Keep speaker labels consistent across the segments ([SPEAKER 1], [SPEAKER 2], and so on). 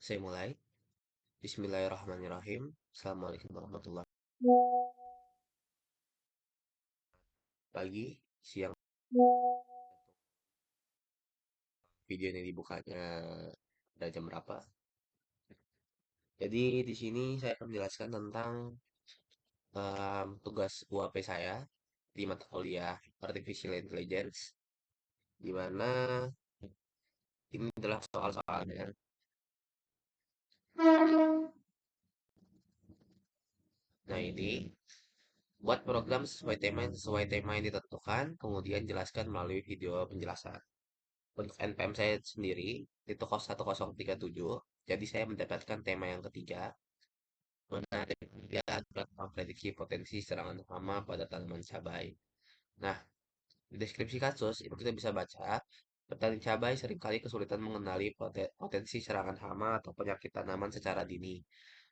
[SPEAKER 1] Saya mulai. Bismillahirrahmanirrahim. Assalamualaikum warahmatullahi wabarakatuh. Pagi, siang, video ini dibukanya pada jam berapa? Jadi di sini saya akan menjelaskan tentang tugas UAP saya di mata kuliah Artificial Intelligence, di mana ini adalah soal-soalnya. Nah ini, buat program sesuai tema yang ditentukan, kemudian jelaskan melalui video penjelasan. Untuk NPM saya sendiri itu kos 1037. Jadi saya mendapatkan tema yang ketiga, mana tema ketiga adalah memprediksi potensi serangan hama pada tanaman cabai. Nah, di deskripsi kasus itu kita bisa baca, petani cabai seringkali kesulitan mengenali potensi serangan hama atau penyakit tanaman secara dini.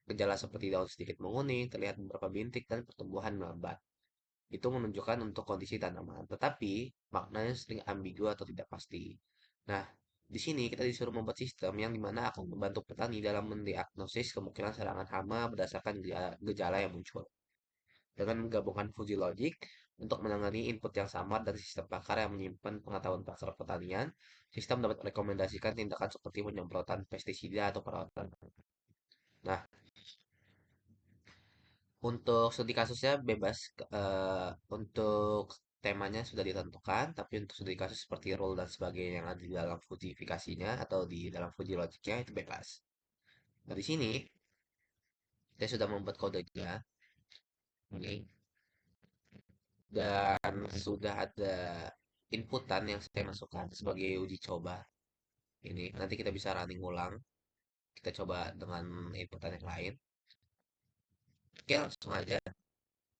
[SPEAKER 1] Gejala seperti daun sedikit menguning, terlihat beberapa bintik, dan pertumbuhan melambat. Itu menunjukkan untuk kondisi tanaman, tetapi maknanya sering ambigu atau tidak pasti. Nah, di sini kita disuruh membuat sistem yang dimana akan membantu petani dalam mendiagnosis kemungkinan serangan hama berdasarkan gejala yang muncul. Dengan menggabungkan fungsi logik untuk menangani input yang samar dan sistem pakar yang menyimpan pengetahuan pasar pertanian, sistem dapat merekomendasikan tindakan seperti penyemprotan pestisida atau perawatan. Nah, untuk studi kasusnya bebas, untuk temanya sudah ditentukan, tapi untuk studi kasus seperti rule dan sebagainya yang ada di dalam fujifikasinya atau di dalam fuji logiknya itu bebas. Nah, di sini saya sudah membuat kodenya ini dan sudah ada inputan yang saya masukkan sebagai uji coba. Ini nanti kita bisa running ulang. Kita coba dengan inputan yang lain. Oke, langsung aja.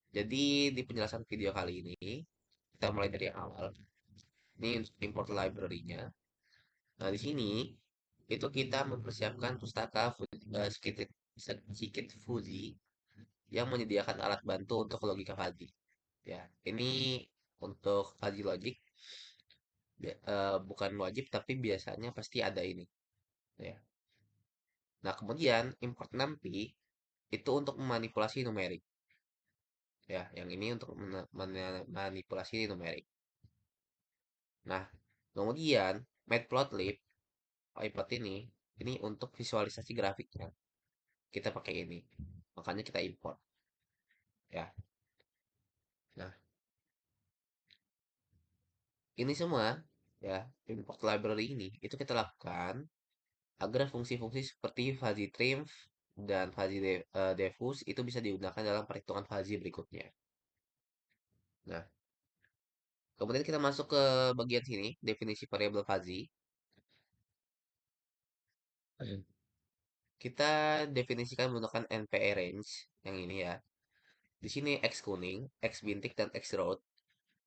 [SPEAKER 1] Jadi di penjelasan video kali ini kita mulai dari yang awal. Ini import library-nya. Nah, di sini itu kita mempersiapkan pustaka sedikit Fuzi yang menyediakan alat bantu untuk logika fuzzy. Ya, ini untuk fuzzy logic bukan wajib tapi biasanya pasti ada ini. Ya. Nah, kemudian import NumPy itu untuk memanipulasi numerik. Ya, yang ini untuk memanipulasi numerik. Nah, kemudian matplotlib iPad ini untuk visualisasi grafiknya. Kita pakai ini. Makanya kita import ya. Nah, ini semua ya, import library ini itu kita lakukan agar fungsi-fungsi seperti fuzzy trim dan diffuse itu bisa digunakan dalam perhitungan fuzzy berikutnya. Nah, kemudian kita masuk ke bagian sini, definisi variabel fuzzy. Kita definisikan menggunakan NPE range yang ini ya. Di sini X kuning, X bintik, dan X road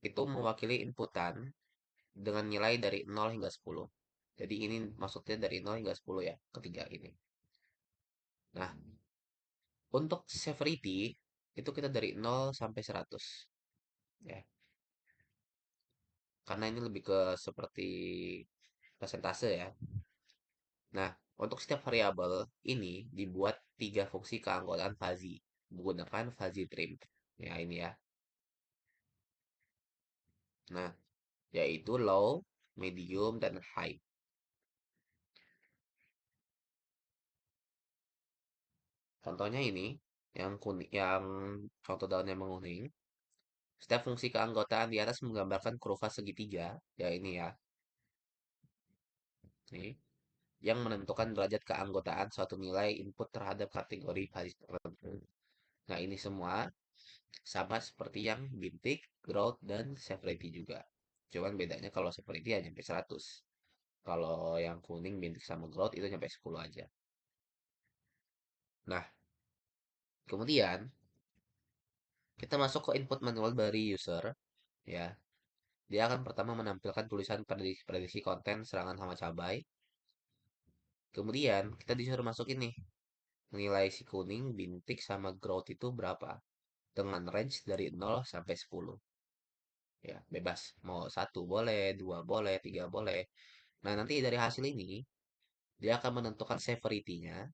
[SPEAKER 1] itu mewakili inputan dengan nilai dari 0 hingga 10. Jadi ini maksudnya dari 0 hingga 10 ya, ketiga ini. Nah, untuk severity itu kita dari 0 sampai 100 ya. Karena ini lebih ke seperti persentase ya. Nah, untuk setiap variabel ini dibuat tiga fungsi keanggotaan fuzzy menggunakan fuzzy trim. Ya, ini ya. Nah, yaitu low, medium, dan high. Contohnya ini yang kuning, yang contoh daun yang menguning. Setiap fungsi keanggotaan di atas menggambarkan kurva segitiga, ya ini ya, nih, yang menentukan derajat keanggotaan suatu nilai input terhadap kategori basis tertentu. Nah, ini semua sama seperti yang bintik, growth, dan severity juga. Cuman bedanya kalau severity hanya sampai 100. Kalau yang kuning, bintik, sama growth itu sampai 10 aja. Nah, kemudian kita masuk ke input manual dari user, ya. Dia akan pertama menampilkan tulisan prediksi konten serangan hama cabai. Kemudian kita disuruh masukin nih nilai si kuning, bintik, sama growth itu berapa. Dengan range dari 0 sampai 10. Ya, bebas. Mau satu boleh, dua boleh, tiga boleh. Nah, nanti dari hasil ini, Dia akan menentukan severity-nya,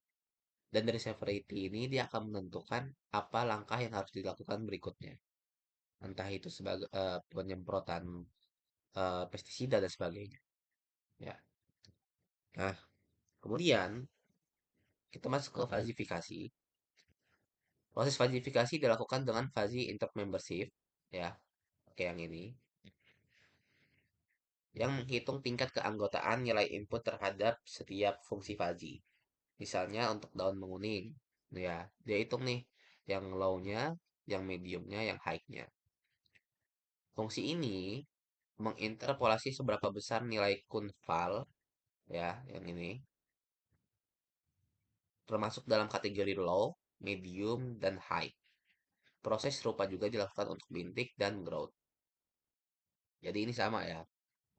[SPEAKER 1] dan dari severity ini dia akan menentukan apa langkah yang harus dilakukan berikutnya. Entah itu sebagai penyemprotan pestisida dan sebagainya. Ya. Nah, kemudian kita masuk ke fazifikasi. Proses fazifikasi dilakukan dengan fazi intermembership, ya, kayak yang ini, yang menghitung tingkat keanggotaan nilai input terhadap setiap fungsi fazi. Misalnya untuk daun menguning, ya, dia hitung nih yang low-nya, yang medium-nya, yang high-nya. Fungsi ini menginterpolasi seberapa besar nilai kunval, ya, yang ini, termasuk dalam kategori low, medium, dan high. Proses serupa juga dilakukan untuk bintik dan growth. Jadi ini sama ya,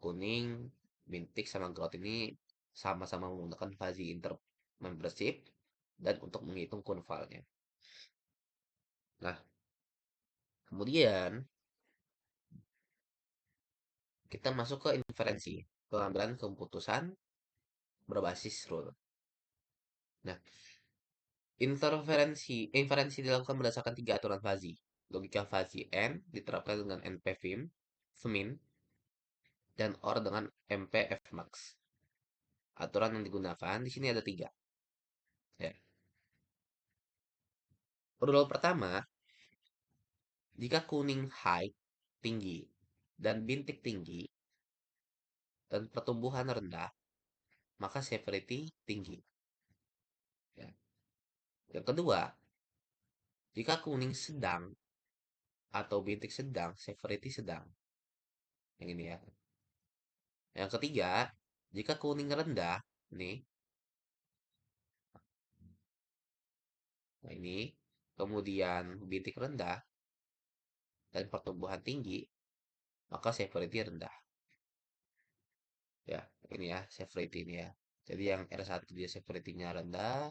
[SPEAKER 1] kuning, bintik, sama growth ini sama-sama menggunakan fuzzy intermembership dan untuk menghitung kunvalnya. Nah, kemudian kita masuk ke inferensi, pengambilan keputusan berbasis rule. Nah, inferensi dilakukan berdasarkan tiga aturan fuzzy. Logika fuzzy N diterapkan dengan NP-FIM, FMIN, dan OR dengan MP-Fmax. Aturan yang digunakan di sini ada tiga. Ya. Rule pertama, jika kuning high, tinggi, dan bintik tinggi, dan pertumbuhan rendah, maka severity tinggi. Ya. Yang kedua, jika kuning sedang atau bintik sedang, severity sedang. Yang ini ya. Yang ketiga, jika kuning rendah, nih, nah ini, kemudian bintik rendah dan pertumbuhan tinggi, maka severity rendah. Ya, ini ya, severity ini ya. Jadi yang R1 dia severity-nya rendah,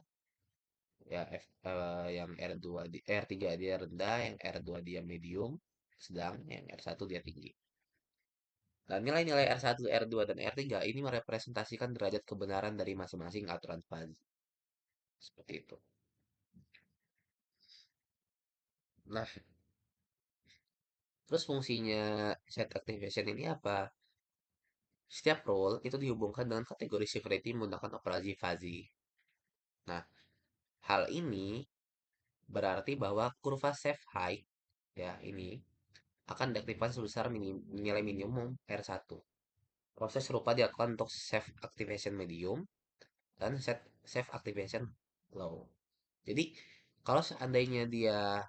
[SPEAKER 1] ya yang R3 dia rendah, yang R2 dia medium, sedang yang R1 dia tinggi. Dan nilai-nilai R1, R2, dan R3 ini merepresentasikan derajat kebenaran dari masing-masing aturan fuzzy. Seperti itu. Nah, terus fungsinya set activation ini apa? Setiap role itu dihubungkan dengan kategori severity menggunakan operasi fuzzy. Nah, hal ini berarti bahwa kurva safe height, ya ini, akan diaktifkan sebesar nilai minimum R1. Proses serupa dilakukan untuk safe activation medium dan safe activation low. Jadi, kalau seandainya dia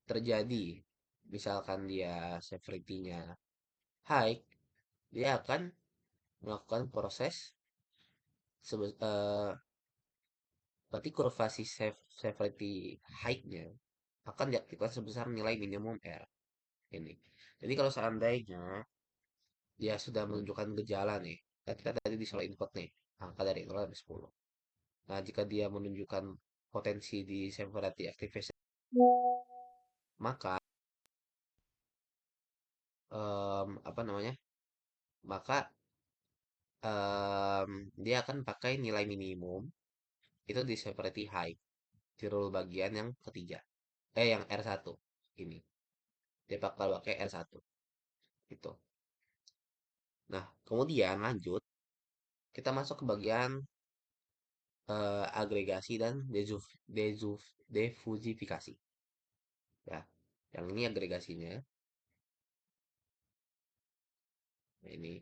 [SPEAKER 1] terjadi, misalkan dia severity-nya high, dia akan melakukan proses berarti kurva si severity high-nya akan diaktifkan sebesar nilai minimum R ini. Jadi kalau seandainya dia sudah menunjukkan gejala nih, kan kita tadi di soal input nih, angka dari 0 sampai 10. Nah, jika dia menunjukkan potensi di severity activation, maka apa namanya? Maka dia akan pakai nilai minimum itu di severity high di rule bagian yang ketiga. Yang R1 ini. Dia bakal pakai R1 itu. Nah, kemudian lanjut kita masuk ke bagian agregasi dan defusifikasi. Ya, yang ini agregasinya. Nah, ini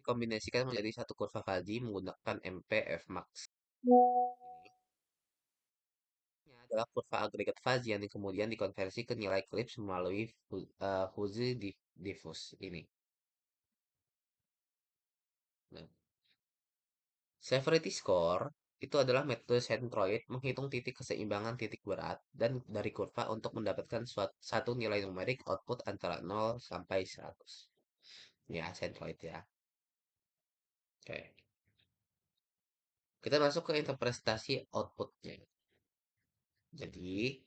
[SPEAKER 1] dikombinasikan menjadi satu kurva Fuzzy menggunakan MP Fmax. Ini adalah kurva agregat Fuzzy yang kemudian dikonversi ke nilai Clipse melalui Fuzzy diffuse ini. Nah, severity score itu adalah metode centroid menghitung titik keseimbangan titik berat dan dari kurva untuk mendapatkan satu nilai numerik output antara 0 sampai 100. Ya, centroid ya. Oke. Kita masuk ke interpretasi outputnya. Jadi,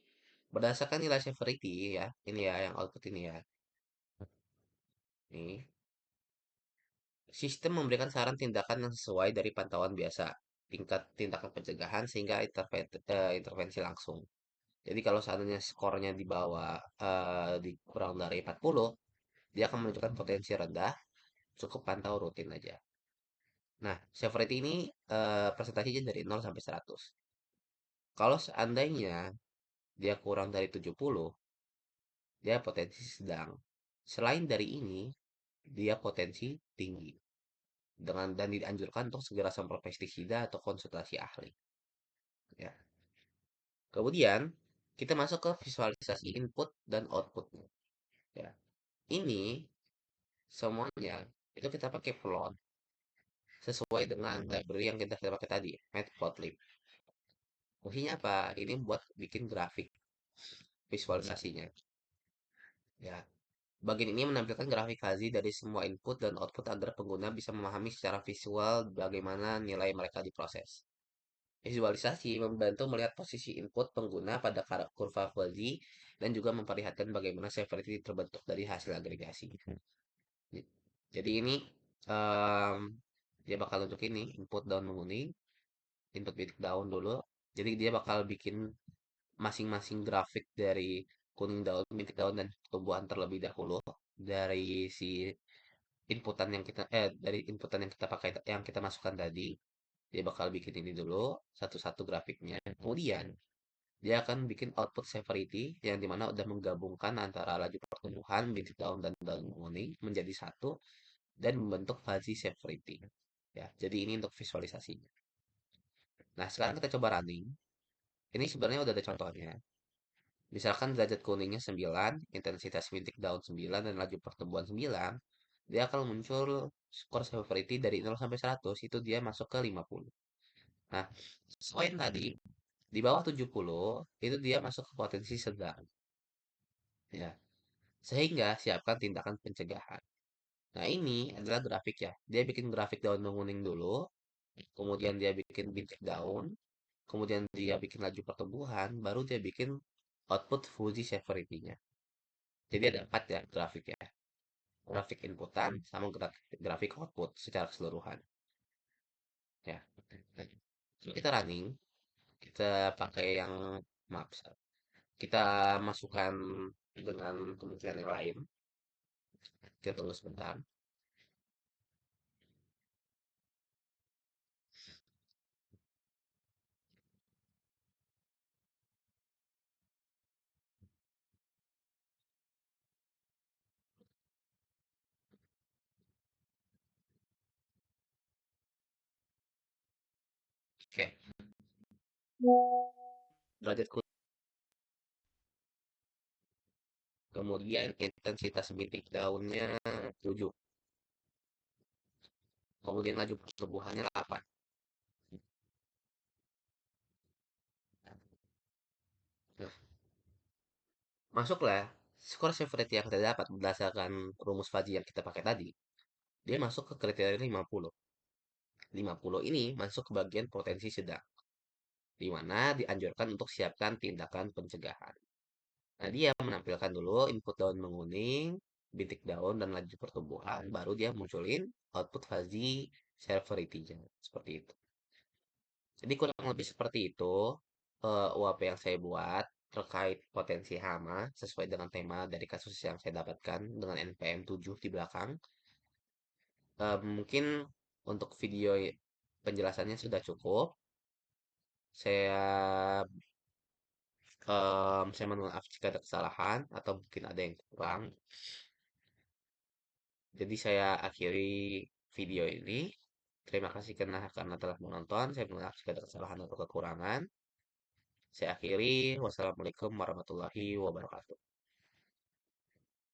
[SPEAKER 1] berdasarkan nilai severity ya, ini ya yang output ini ya. Nih, Sistem memberikan saran tindakan yang sesuai dari pantauan biasa, tingkat tindakan pencegahan sehingga intervensi langsung. Jadi kalau seandainya skornya di bawah di kurang dari 40, dia akan menunjukkan potensi rendah, cukup pantau rutin aja. Nah, severity ini presentasinya dari 0 sampai 100. Kalau seandainya dia kurang dari 70, dia potensi sedang. Selain dari ini, dia potensi tinggi. Dan dianjurkan untuk segera sampai pestisida atau konsultasi ahli. Ya. Kemudian, kita masuk ke visualisasi input dan output. Ya. Ini semuanya itu kita pakai plot sesuai dengan library yang kita pakai tadi, matplotlib. Fungsinya apa? Ini buat bikin grafik visualisasinya. Ya. Bagian ini menampilkan grafik fuzzy dari semua input dan output agar pengguna bisa memahami secara visual bagaimana nilai mereka diproses. Visualisasi membantu melihat posisi input pengguna pada kurva fuzzy dan juga memperlihatkan bagaimana severity terbentuk dari hasil agregasi. Jadi ini em, dia bakal nunjukin nih input daun menguning, input bidik daun dulu. Jadi dia bakal bikin masing-masing grafik dari kuning daun, bintik daun dan tumbuhan terlebih dahulu dari si dari inputan yang kita pakai yang kita masukkan tadi. Dia bakal bikin ini dulu satu-satu grafiknya. Kemudian dia akan bikin output severity yang dimana udah menggabungkan antara laju pertumbuhan bintik daun dan daun kuning menjadi satu dan membentuk fuzzy severity. Ya, jadi ini untuk visualisasinya. Nah, sekarang kita coba running. Ini sebenarnya udah ada contohnya. Misalkan derajat kuningnya 9, intensitas bintik daun 9, dan laju pertumbuhan 9, dia akan muncul skor severity dari 0 sampai 100, itu dia masuk ke 50. Nah, sesuai yang tadi, di bawah 70, itu dia masuk ke potensi sedang. Ya, sehingga siapkan tindakan pencegahan. Nah, ini adalah grafik ya. Dia bikin grafik daun menguning dulu, kemudian dia bikin bintik daun, kemudian dia bikin laju pertumbuhan, baru dia bikin output Fuji severity-nya. Jadi ada 4 ya grafik ya. Grafik inputan sama grafik output secara keseluruhan. Ya. Nah, kita running, kita pakai yang maaf, kita masukkan dengan kemungkinan yang lain. Kita tunggu sebentar. Oke, derajat kuning. Kemudian intensitas bintik daunnya 7. Kemudian laju pertumbuhannya 8. Nah, masuklah skor severity yang kita dapat berdasarkan rumus Fuzzy yang kita pakai tadi. Dia masuk ke kriteria 50. 50 ini masuk ke bagian potensi sedang, di mana dianjurkan untuk siapkan tindakan pencegahan. Nah, dia menampilkan dulu input daun menguning, bintik daun, dan laju pertumbuhan. Baru dia munculin output fuzzy severity-nya. Seperti itu. Jadi kurang lebih seperti itu UAP yang saya buat terkait potensi hama sesuai dengan tema dari kasus yang saya dapatkan dengan NPM 7 di belakang. Mungkin untuk video penjelasannya sudah cukup. Saya saya mohon maaf jika ada kesalahan atau mungkin ada yang kurang. Jadi saya akhiri video ini. Terima kasih karena telah menonton. Saya mohon maaf jika ada kesalahan atau kekurangan. Saya akhiri. Wassalamualaikum warahmatullahi wabarakatuh.